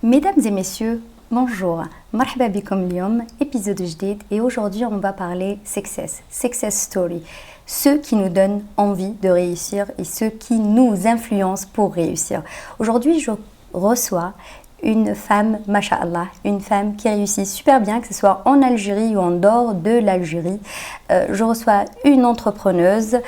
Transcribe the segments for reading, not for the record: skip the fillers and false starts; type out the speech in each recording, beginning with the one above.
Mesdames et messieurs, bonjour. Marhaba bikom اليوم, épisode جديد et aujourd'hui on va parler success story. Ceux qui nous donnent envie de réussir et ceux qui nous influencent pour réussir. Aujourd'hui, je reçois une femme, masha'Allah, une femme qui réussit super bien, que ce soit en Algérie ou en dehors de l'Algérie. Je reçois une entrepreneuse,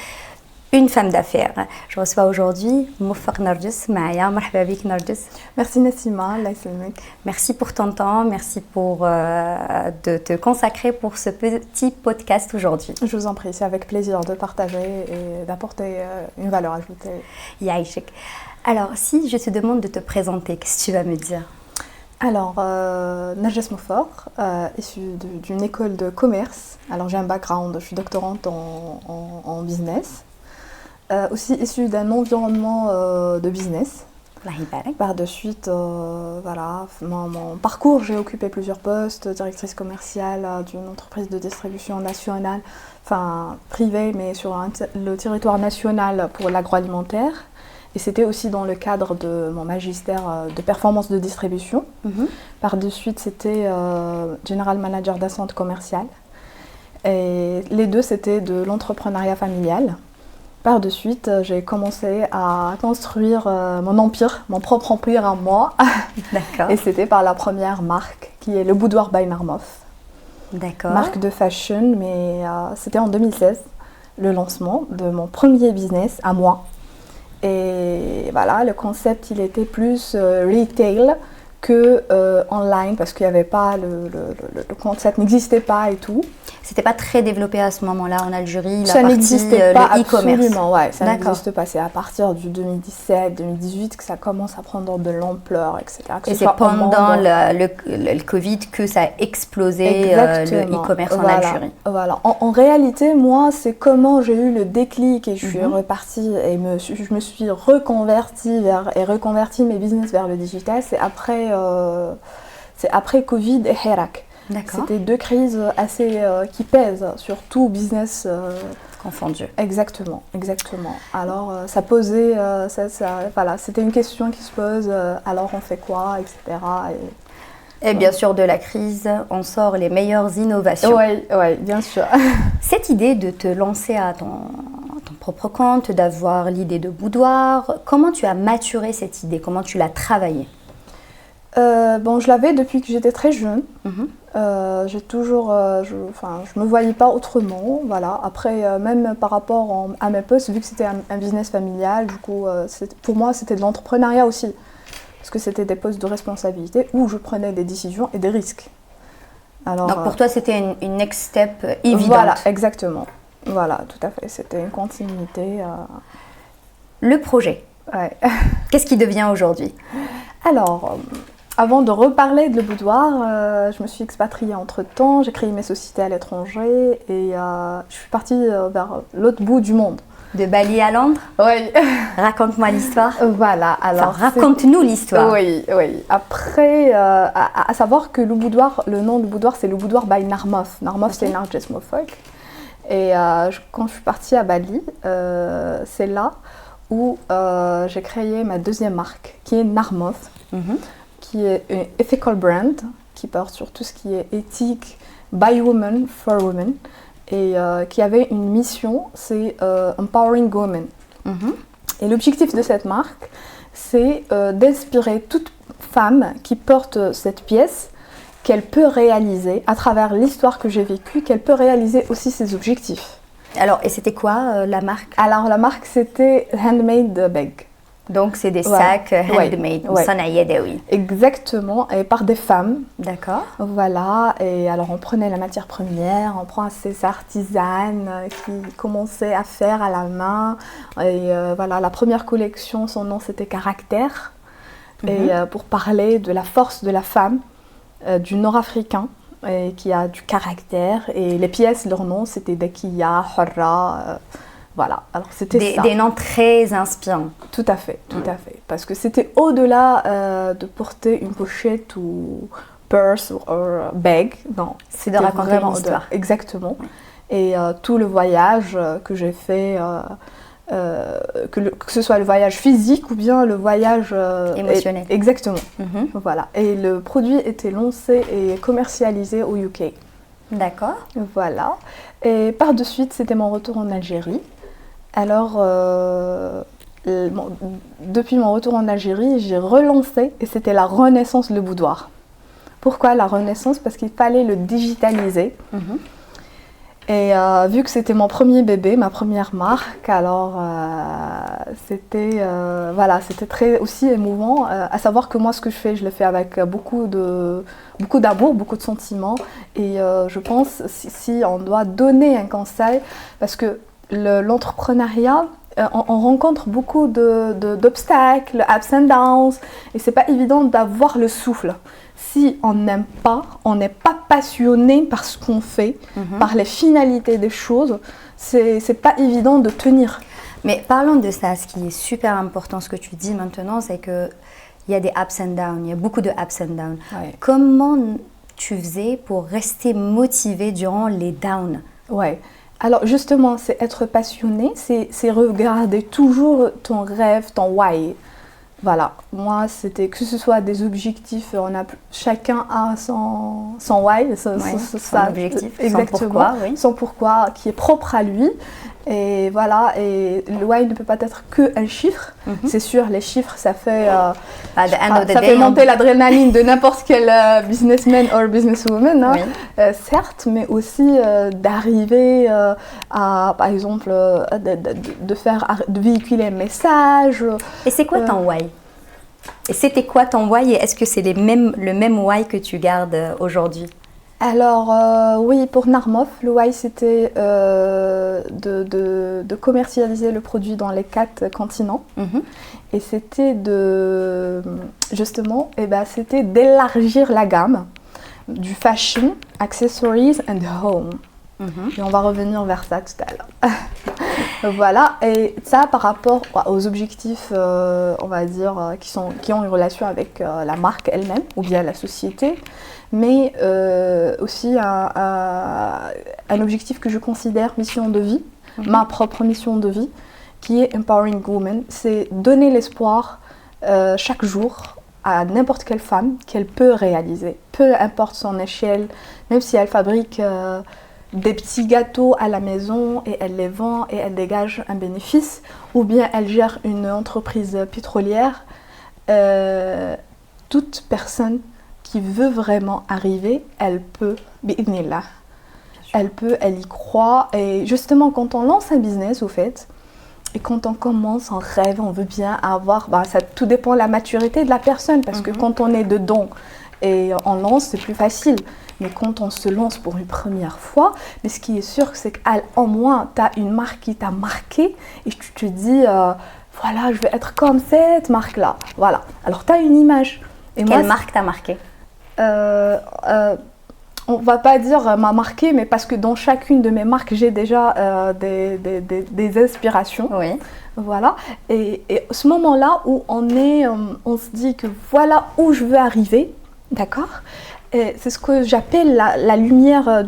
une femme d'affaires. Je reçois aujourd'hui Mouffaq Narjis. Maaya, marhaba bik Narjis. Merci Nassima, Allah ysalmek. Merci pour ton temps, merci pour de te consacrer pour ce petit podcast aujourd'hui. Je vous en prie, c'est avec plaisir de partager et d'apporter une valeur ajoutée. Yaïchek. Alors, si je te demande de te présenter, qu'est-ce que tu vas me dire? Alors, Narjis Mouffaq, issue d'une école de commerce. Alors, j'ai un background, je suis doctorante en business. Aussi issue d'un environnement de business. Par de suite, voilà, mon parcours, j'ai occupé plusieurs postes, directrice commerciale d'une entreprise de distribution nationale, enfin privée, mais sur le territoire national pour l'agroalimentaire. Et c'était aussi dans le cadre de mon magistère de performance de distribution. Par de suite, c'était General Manager d'un centre commercial. Et les deux, c'était de l'entrepreneuriat familial. Par de suite, j'ai commencé à construire mon empire, mon propre empire à moi. D'accord. Et c'était par la première marque, qui est le Boudoir by Narmoth. D'accord. Marque de fashion, mais c'était en 2016, le lancement de mon premier business à moi. Et voilà, le concept, il était plus retail que online, parce qu'il n'y avait pas, le concept n'existait pas et tout. C'était pas très développé à ce moment-là en Algérie, ça n'existait pas, le e-commerce. Absolument, ouais, ça n'existe pas. C'est à partir du 2017-2018 que ça commence à prendre de l'ampleur, etc. Et c'est pendant le Covid que ça a explosé le e-commerce en Algérie. Voilà. En réalité, moi, c'est comment j'ai eu le déclic et je suis repartie et je me suis reconvertie mes business vers le digital. C'est après Covid et Hirak. C'était deux crises assez qui pèsent sur tout business confondu. Exactement. Alors ça posait, voilà, c'était une question qui se pose. Alors on fait quoi, etc. Et bien sûr, de la crise, on sort les meilleures innovations. Oui, bien sûr. Cette idée de te lancer à ton propre compte, d'avoir l'idée de boudoir, comment tu as maturé cette idée? Comment tu l'as travaillée? Je l'avais depuis que j'étais très jeune. J'ai toujours, je me voyais pas autrement, voilà. Après, même par rapport à mes postes, vu que c'était un business familial, du coup, pour moi, c'était de l'entrepreneuriat aussi, parce que c'était des postes de responsabilité où je prenais des décisions et des risques. Alors, donc pour toi, c'était une next step évidente. Voilà, exactement. Voilà, tout à fait. C'était une continuité. Le projet. Ouais. Qu'est-ce qui devient aujourd'hui? Alors. Avant de reparler de Le Boudoir, je me suis expatriée entre-temps, j'ai créé mes sociétés à l'étranger et je suis partie vers l'autre bout du monde. De Bali à Londres? Oui. Raconte-moi l'histoire. Voilà. Alors, raconte-nous l'histoire. Oui. Après, à savoir que le nom du boudoir, c'est le Boudoir by Narmoth. Narmoth, c'est Narjis Mouffaq. Et quand je suis partie à Bali, c'est là où j'ai créé ma deuxième marque, qui est Narmoth. Qui est un ethical brand qui porte sur tout ce qui est éthique, by women, for women, et qui avait une mission, c'est empowering women. Et l'objectif de cette marque, c'est d'inspirer toute femme qui porte cette pièce, qu'elle peut réaliser, à travers l'histoire que j'ai vécue, qu'elle peut réaliser aussi ses objectifs. Alors, et c'était quoi la marque? Alors, la marque, c'était Handmade Bag. Donc, c'est des sacs handmade, oui. Exactement, et par des femmes. D'accord. Voilà, et alors on prenait la matière première, on prend ces artisanes qui commençaient à faire à la main. Et voilà, la première collection, son nom c'était Caractère. Et pour parler de la force de la femme, du nord-africain, qui a du caractère. Et les pièces, leur nom c'était Dakiya, Hurra. Voilà, alors c'était ça. Des noms très inspirants. Tout à fait. Parce que c'était au-delà de porter une pochette ou purse ou bag. Non, c'est de raconter l'histoire. Exactement. Et tout le voyage que j'ai fait que ce soit le voyage physique ou bien le voyage émotionnel. Exactement. Voilà. Et le produit était lancé et commercialisé au UK. D'accord. Voilà. Et par de suite, c'était mon retour en Algérie. Alors, depuis mon retour en Algérie, j'ai relancé et c'était la Renaissance Le Boudoir. Pourquoi la Renaissance? Parce qu'il fallait le digitaliser. Et vu que c'était mon premier bébé, ma première marque, alors c'était très aussi émouvant. À savoir que moi, ce que je fais, je le fais avec beaucoup d'amour, beaucoup de sentiments. Et je pense, si on doit donner un conseil, parce que l'entrepreneuriat, on rencontre beaucoup d'obstacles, ups and downs, et c'est pas évident d'avoir le souffle. Si on n'aime pas, on n'est pas passionné par ce qu'on fait, par les finalités des choses, c'est pas évident de tenir. Mais parlons de ça, ce qui est super important, ce que tu dis maintenant, c'est qu'il y a des ups and downs, il y a beaucoup de ups and downs. Ouais. Comment tu faisais pour rester motivé durant les downs? Ouais. Alors justement, c'est être passionné, c'est regarder toujours ton rêve, ton why. Voilà, moi c'était que ce soit des objectifs, chacun a son why, son objectif, exactement, son pourquoi, oui. Son pourquoi qui est propre à lui. Et voilà, et le why ne peut pas être qu'un chiffre. C'est sûr, les chiffres, ça fait, fait monter l'adrénaline de n'importe quel businessman ou businesswoman, hein, oui. Certes, mais aussi d'arriver à, par exemple, de véhiculer un message. Et c'est quoi ton why? Et c'était quoi ton why? Et est-ce que c'est le même why que tu gardes aujourd'hui? Alors oui, pour Narmof, le why c'était de commercialiser le produit dans les 4 continents. Et c'était c'était d'élargir la gamme du fashion, accessories and home. Et on va revenir vers ça tout à l'heure. Voilà, et ça par rapport aux objectifs, on va dire, qui ont une relation avec la marque elle-même ou bien la société, mais aussi un objectif que je considère mission de vie, ma propre mission de vie, qui est Empowering Women. C'est donner l'espoir chaque jour à n'importe quelle femme qu'elle peut réaliser, peu importe son échelle, même si elle fabrique des petits gâteaux à la maison et elle les vend et elle dégage un bénéfice, ou bien elle gère une entreprise pétrolière. Toute personne qui veut vraiment arriver, elle peut, bi'idhnillah. Elle peut, elle y croit. Et justement, quand on lance un business, au fait, et quand on commence, on rêve, on veut bien avoir, ça tout dépend de la maturité de la personne, parce que quand on est dedans et on lance, c'est plus facile. Mais quand on se lance pour une première fois, mais ce qui est sûr, c'est qu'au moins, tu as une marque qui t'a marqué et tu te dis, voilà, je vais être comme cette marque-là. Voilà. Alors, tu as une image. Et quelle marque t'a marqué? On va pas dire m'a marqué, mais parce que dans chacune de mes marques, j'ai déjà des inspirations. Oui. Voilà. Et ce moment-là où on se dit que voilà où je veux arriver, d'accord? Et c'est ce que j'appelle la lumière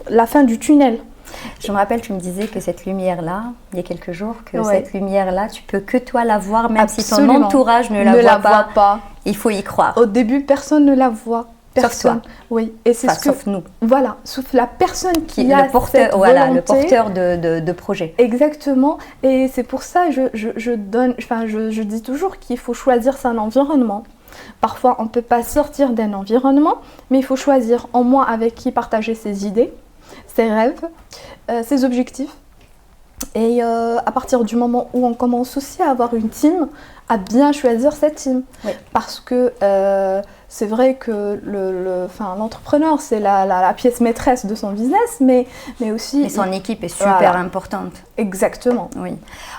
la fin du tunnel. Je me rappelle, tu me disais que cette lumière-là, il y a quelques jours, que cette lumière-là, tu peux que toi la voir, même Absolument. Si ton entourage ne la voit pas. Il faut y croire. Au début, personne ne la voit. Personne. Sauf toi. Oui. Et c'est sauf nous. Voilà, sauf la personne qui a le porteur, cette volonté. Le porteur de projet. Exactement. Et c'est pour ça que je dis toujours qu'il faut choisir son environnement. Parfois, on ne peut pas sortir d'un environnement, mais il faut choisir en moins avec qui partager ses idées, ses rêves, ses objectifs. Et à partir du moment où on commence aussi à avoir une team, à bien choisir cette team. Oui. Parce que c'est vrai que l'entrepreneur, c'est la pièce maîtresse de son business, mais aussi... Et son équipe est super importante. Exactement. Oui.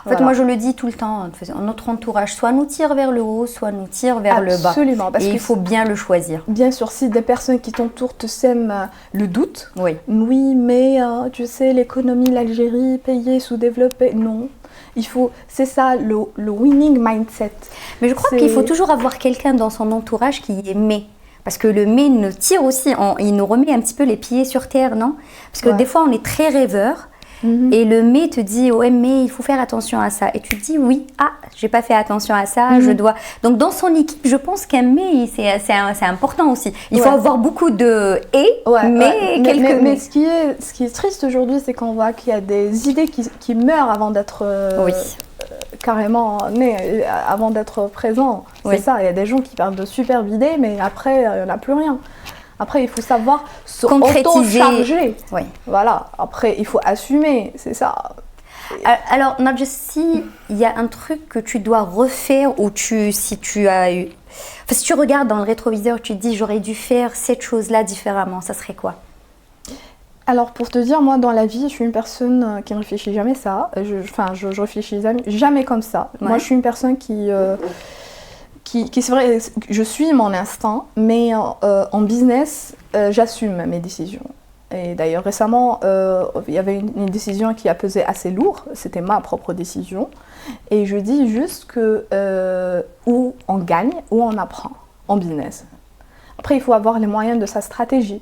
En fait, moi, je le dis tout le temps, notre entourage soit nous tire vers le haut, soit nous tire vers le bas. Absolument. Et il faut bien le choisir. Bien sûr, si des personnes qui t'entourent te sèment le doute, oui, mais tu sais, l'économie, l'Algérie, pays sous-développé, non. C'est ça le winning mindset. Mais je crois qu'il faut toujours avoir quelqu'un dans son entourage qui est mais. Parce que le mais nous tire aussi, il nous remet un petit peu les pieds sur terre, non? Parce que des fois on est très rêveur Et le mais te dit, ouais, mais il faut faire attention à ça. Et tu te dis, oui, j'ai pas fait attention à ça, je dois. Donc, dans son équipe, je pense qu'un mais, c'est important aussi. Il faut avoir beaucoup de mais ce qui est triste aujourd'hui, c'est qu'on voit qu'il y a des idées qui meurent avant d'être carrément nées, avant d'être présents. C'est ça, il y a des gens qui parlent de superbes idées, mais après, il n'y en a plus rien. Après, il faut savoir se auto-charger. Oui. Voilà. Après, il faut assumer, c'est ça. Alors, Nadja, si il y a un truc que tu dois refaire ou si tu regardes dans le rétroviseur, tu te dis j'aurais dû faire cette chose-là différemment, ça serait quoi? Alors, pour te dire, moi, dans la vie, je suis une personne qui ne réfléchit jamais ça. Je réfléchis jamais comme ça. Ouais. Moi, je suis une personne qui c'est vrai, je suis mon instinct, mais en business, j'assume mes décisions. Et d'ailleurs, récemment, il y avait une décision qui a pesé assez lourd, c'était ma propre décision. Et je dis juste que ou on gagne ou on apprend en business. Après, il faut avoir les moyens de sa stratégie.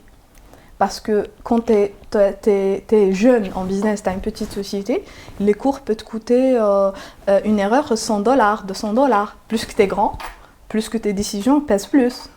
Parce que quand tu es jeune en business, tu as une petite société, les cours peuvent te coûter une erreur $100, $200. Plus que tu es grand, plus que tes décisions pèsent plus.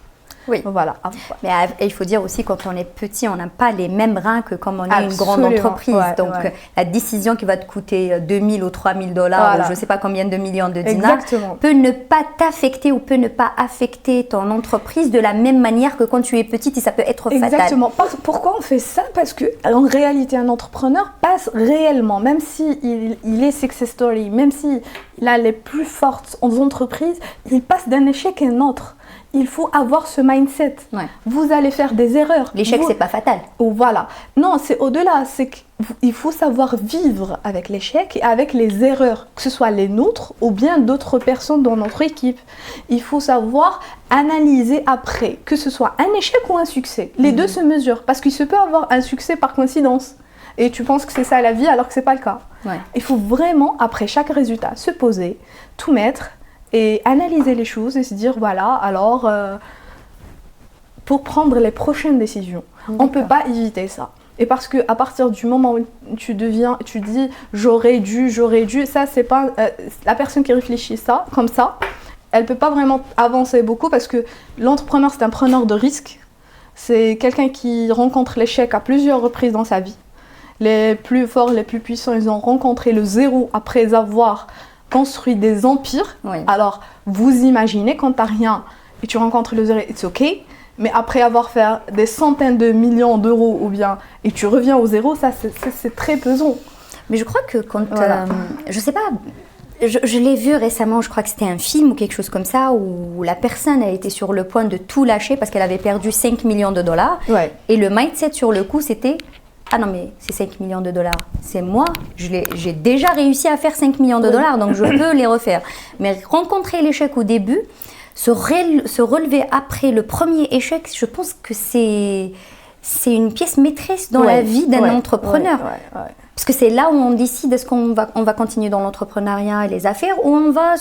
Oui. Voilà. Mais il faut dire aussi, quand on est petit, on n'a pas les mêmes reins que quand on est une grande entreprise. Donc, la décision qui va te coûter 2 000 ou 3 000 dollars, ou je ne sais pas combien de millions de dinars, peut ne pas t'affecter ou peut ne pas affecter ton entreprise de la même manière que quand tu es petite et ça peut être fatal. Exactement. Pourquoi on fait ça? Parce qu'en réalité, un entrepreneur passe réellement, même s'il est success story, même s'il a les plus fortes entreprises, il passe d'un échec à un autre. Il faut avoir ce mindset. Ouais. Vous allez faire des erreurs. L'échec, c'est pas fatal. Voilà. Non, c'est au-delà. C'est qu'il faut savoir vivre avec l'échec et avec les erreurs, que ce soit les nôtres ou bien d'autres personnes dans notre équipe. Il faut savoir analyser après, que ce soit un échec ou un succès. Les deux se mesurent parce qu'il se peut avoir un succès par coïncidence. Et tu penses que c'est ça la vie alors que c'est pas le cas. Ouais. Il faut vraiment, après chaque résultat, se poser, tout mettre et analyser les choses et se dire voilà, alors pour prendre les prochaines décisions, on ne peut pas éviter ça. Et parce qu'à partir du moment où tu dis j'aurais dû, ça c'est pas la personne qui réfléchit ça comme ça, elle peut pas vraiment avancer beaucoup parce que l'entrepreneur c'est un preneur de risque, c'est quelqu'un qui rencontre l'échec à plusieurs reprises dans sa vie. Les plus forts, les plus puissants, ils ont rencontré le zéro après avoir construit des empires. Oui. Alors, vous imaginez quand tu n'as rien et tu rencontres le zéro, c'est ok. Mais après avoir fait des centaines de millions d'euros ou bien et tu reviens au zéro, ça c'est très pesant. Mais je crois que quand, je sais pas, je l'ai vu récemment, je crois que c'était un film ou quelque chose comme ça où la personne a été sur le point de tout lâcher parce qu'elle avait perdu 5 millions de dollars. Ouais. Et le mindset sur le coup, c'était ah non mais c'est 5 millions de dollars, c'est moi, j'ai déjà réussi à faire 5 millions de dollars, donc je peux les refaire. Mais rencontrer l'échec au début, se relever après le premier échec, je pense que c'est une pièce maîtresse dans la vie d'un entrepreneur. Parce que c'est là où on décide est-ce qu'on va continuer dans l'entrepreneuriat et les affaires ou on va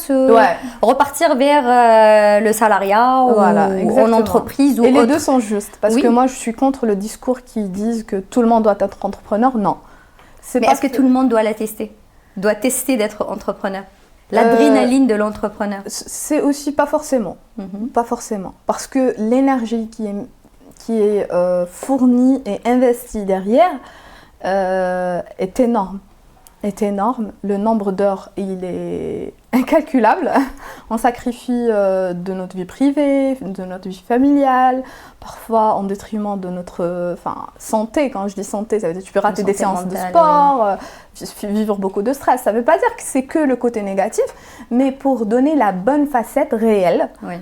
repartir vers le salariat ou en entreprise. Et les deux sont justes. Parce que moi, je suis contre le discours qui disent que tout le monde doit être entrepreneur. Non. Mais est-ce que tout le monde doit doit tester d'être entrepreneur? L'adrénaline de l'entrepreneur. C'est aussi pas forcément. Pas forcément. Parce que l'énergie qui est fournie et investie derrière est énorme. Le nombre d'heures, il est incalculable. On sacrifie de notre vie privée, de notre vie familiale, parfois en détriment de notre santé. Quand je dis santé, ça veut dire que tu peux rater des séances de sport, vivre beaucoup de stress. Ça ne veut pas dire que c'est que le côté négatif, mais pour donner la bonne facette réelle. Oui.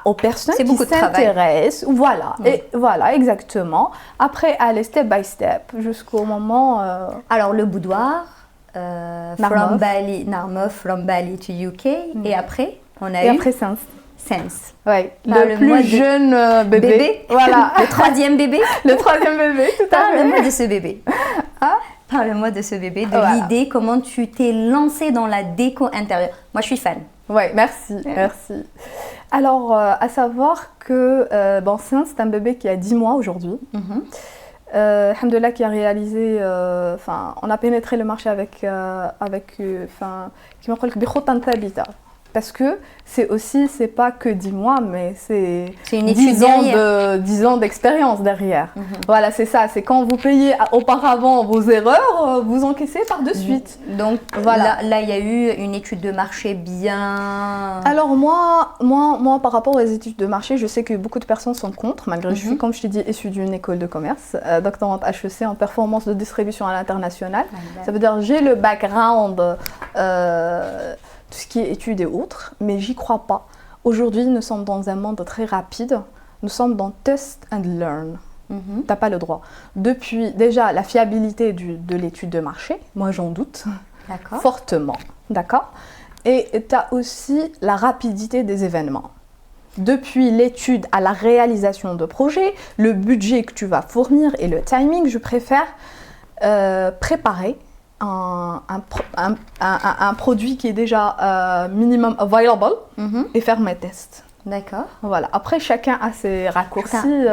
Aux personnes qui s'intéressent, voilà, exactement. Après, aller step by step jusqu'au moment. Alors le boudoir, from Bali to UK, et après on a après Sense. Ouais, le plus jeune bébé. Voilà, le troisième bébé. Le troisième bébé, tout à fait. Parle-moi de ce bébé. Parle-moi de ce bébé, de l'idée, comment tu t'es lancée dans la déco intérieure. Moi, je suis fan. Ouais, merci. Alors, à savoir que Sense, c'est un bébé qui a 10 mois aujourd'hui. Alhamdoulilah qui a réalisé, on a pénétré le marché avec qui m'appelle بخطة ثابتة. Parce que c'est pas que 10 mois, mais c'est une étude 10 ans d'expérience derrière. Voilà, c'est ça. C'est quand vous payez auparavant vos erreurs, vous encaissez par de suite. Donc voilà. Là, il y a eu une étude de marché bien... Alors moi, par rapport aux études de marché, je sais que beaucoup de personnes sont contre, malgré que je suis, comme je t'ai dit, issue d'une école de commerce, doctorante HEC en performance de distribution à l'international. Ça veut dire j'ai le background... tout ce qui est études et autres, mais j'y crois pas. Aujourd'hui, nous sommes dans un monde très rapide. Nous sommes dans test and learn. T'as pas le droit. Depuis déjà la fiabilité de l'étude de marché, moi j'en doute fortement, d'accord. Et t'as aussi la rapidité des événements. Depuis l'étude à la réalisation de projet, le budget que tu vas fournir et le timing, je préfère préparer un produit qui est déjà minimum viable et faire mes tests. D'accord. Voilà. Après, chacun a ses raccourcis.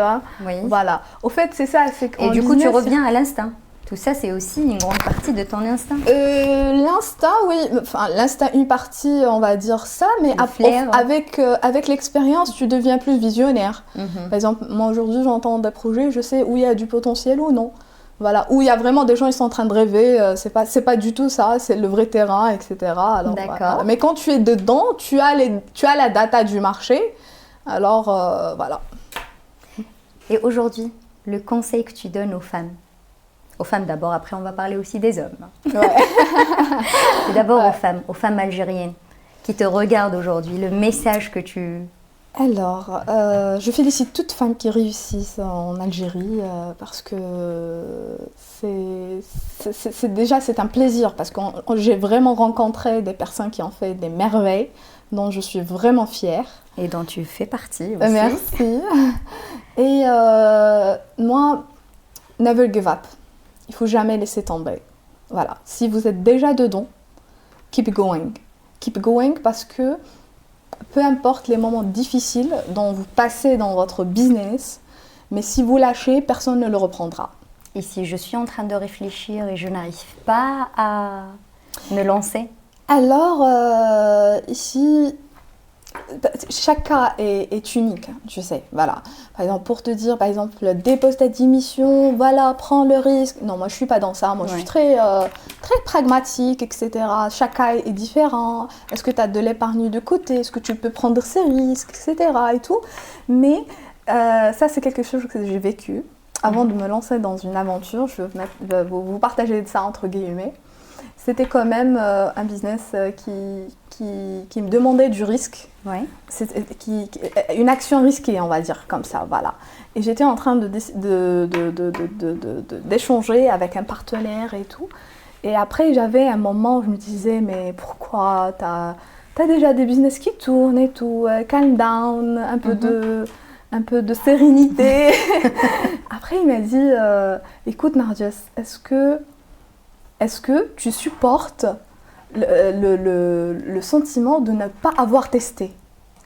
Oui. Voilà. Au fait, c'est ça. Et du coup, tu reviens à l'instinct. Tout ça, c'est aussi une grande partie de ton instinct. L'instinct, oui. Enfin, l'instinct, une partie, on va dire ça. Mais avec l'expérience, tu deviens plus visionnaire. Par exemple, moi, aujourd'hui, j'entends des projets, je sais où il y a du potentiel ou non. Voilà, où il y a vraiment des gens qui sont en train de rêver, c'est pas du tout ça, c'est le vrai terrain, etc. Alors, d'accord. Voilà. Mais quand tu es dedans, tu as la data du marché, alors voilà. Et aujourd'hui, le conseil que tu donnes aux femmes d'abord, après on va parler aussi des hommes. Ouais. Et d'abord aux femmes algériennes qui te regardent aujourd'hui, le message que tu... Alors, je félicite toutes femmes qui réussissent en Algérie parce que c'est un plaisir parce que j'ai vraiment rencontré des personnes qui ont fait des merveilles dont je suis vraiment fière. Et dont tu fais partie aussi. Merci. Et moi, never give up. Il ne faut jamais laisser tomber. Voilà. Si vous êtes déjà dedans, keep going. Keep going parce que peu importe les moments difficiles dont vous passez dans votre business, mais si vous lâchez, personne ne le reprendra. Et si je suis en train de réfléchir et je n'arrive pas à me lancer? Alors, ici, chaque cas est unique, tu sais, voilà. Par exemple, pour te dire, dépose ta démission, voilà, prends le risque. Non, moi, je suis pas dans ça. Moi, je suis très pragmatique, etc. Chaque cas est différent. Est-ce que tu as de l'épargne de côté? Est-ce que tu peux prendre ces risques, etc. et tout. Mais ça, c'est quelque chose que j'ai vécu. Avant de me lancer dans une aventure, je vais vous partager ça entre guillemets. C'était quand même un business qui me demandait du risque. Ouais. Une action risquée, on va dire, comme ça, voilà. Et j'étais en train d'échanger avec un partenaire et tout. Et après, j'avais un moment où je me disais, mais pourquoi t'as déjà des business qui tournent et tout, calm down, un peu de sérénité. Après, il m'a dit, écoute Narges, est-ce que tu supportes le sentiment de ne pas avoir testé?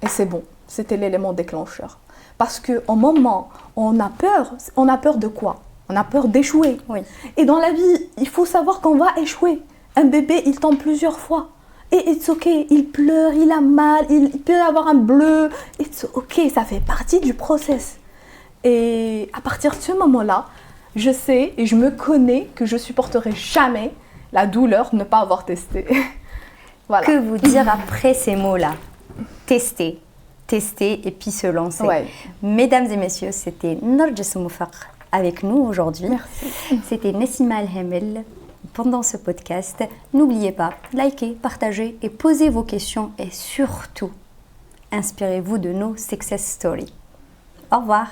Et c'est bon, c'était l'élément déclencheur. Parce qu'au moment où on a peur de quoi? On a peur d'échouer. Oui. Et dans la vie, il faut savoir qu'on va échouer. Un bébé, il tombe plusieurs fois. Et it's ok, il pleure, il a mal, il peut avoir un bleu. It's ok, ça fait partie du process. Et à partir de ce moment-là, je sais et je me connais que je supporterai jamais la douleur de ne pas avoir testé. Voilà. Que vous dire après ces mots-là? Tester et puis se lancer. Ouais. Mesdames et messieurs, c'était Narges Moufakh avec nous aujourd'hui. Merci. C'était Nassima Al-Hamel pendant ce podcast. N'oubliez pas, likez, partagez et posez vos questions et surtout, inspirez-vous de nos success stories. Au revoir.